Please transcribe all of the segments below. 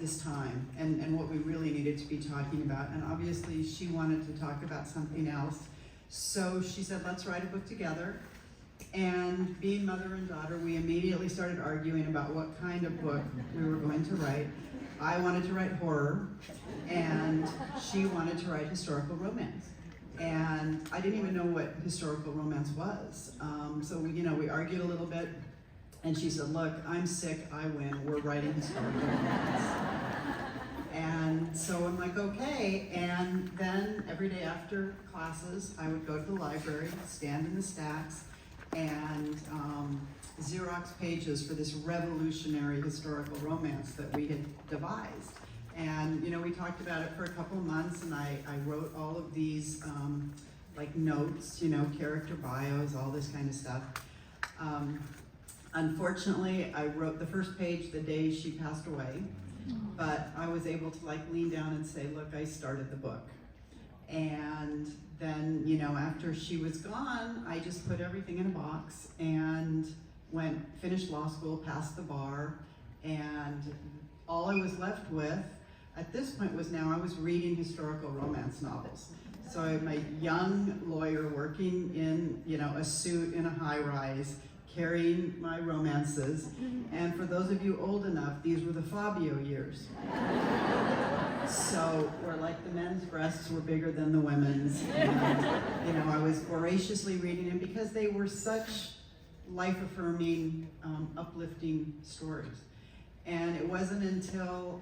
this time and what we really needed to be talking about. And obviously she wanted to talk about something else. So she said, let's write a book together. And being mother and daughter, we immediately started arguing about what kind of book we were going to write. I wanted to write horror, and she wanted to write historical romance. And I didn't even know what historical romance was. So we argued a little bit, and she said, look, I'm sick, I win, we're writing historical romance. And so I'm like, okay. And then every day after classes, I would go to the library, stand in the stacks, and Xerox pages for this revolutionary historical romance that we had devised. And we talked about it for a couple of months, and I wrote all of these like notes, character bios, all this kind of stuff. Unfortunately, I wrote the first page the day she passed away, but I was able to lean down and say, look, I started the book. And then, after she was gone, I just put everything in a box and finished law school, passed the bar, and all I was left with at this point was now I was reading historical romance novels. So I'm a young lawyer working in, a suit in a high-rise, carrying my romances. And for those of you old enough, these were the Fabio years. So where the men's breasts were bigger than the women's. And, I was voraciously reading them because they were such life-affirming, uplifting stories. And it wasn't until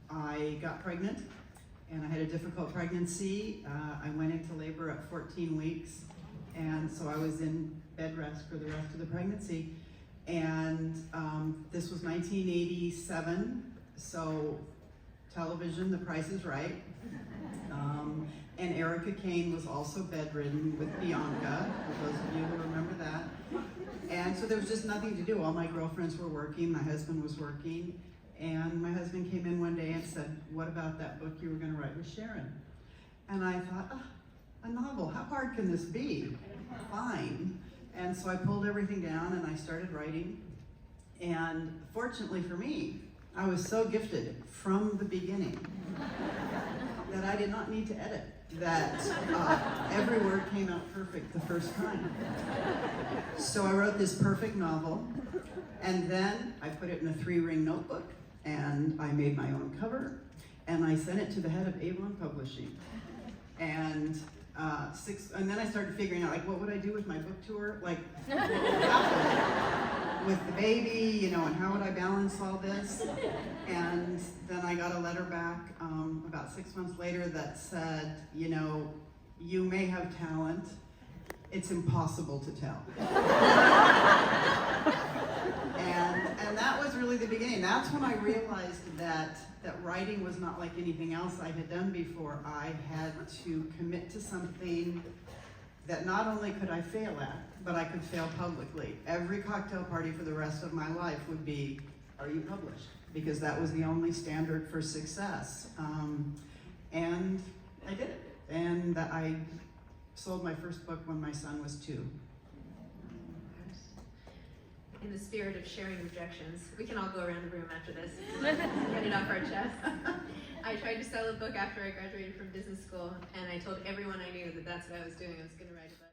I got pregnant, and I had a difficult pregnancy. I went into labor at 14 weeks, and so I was in bed rest for the rest of the pregnancy. And this was 1987, so television, The Price is Right. And Erica Kane was also bedridden with Bianca, for those of you who remember that. And so there was just nothing to do. All my girlfriends were working, my husband was working, and my husband came in one day and said, what about that book you were going to write with Sharon? And I thought, a novel, how hard can this be? Fine. And so I pulled everything down and I started writing. And fortunately for me, I was so gifted from the beginning that I did not need to edit, that every word came out perfect the first time. So I wrote this perfect novel, and then I put it in a 3-ring notebook, and I made my own cover, and I sent it to the head of Avon Publishing. And then I started figuring out, what would I do with my book tour? What would happen with the baby, and how would I balance all this? And then I got a letter back about 6 months later that said, you may have talent, it's impossible to tell. And that was really the beginning. That's when I realized that writing was not like anything else I had done before. I had to commit to something that not only could I fail at, but I could fail publicly. Every cocktail party for the rest of my life would be, are you published? Because that was the only standard for success. And I did it. And I sold my first book when my son was 2. In the spirit of sharing objections, we can all go around the room after this, get it off our chest. I tried to sell a book after I graduated from business school, and I told everyone I knew that that's what I was doing. I was going to write a book.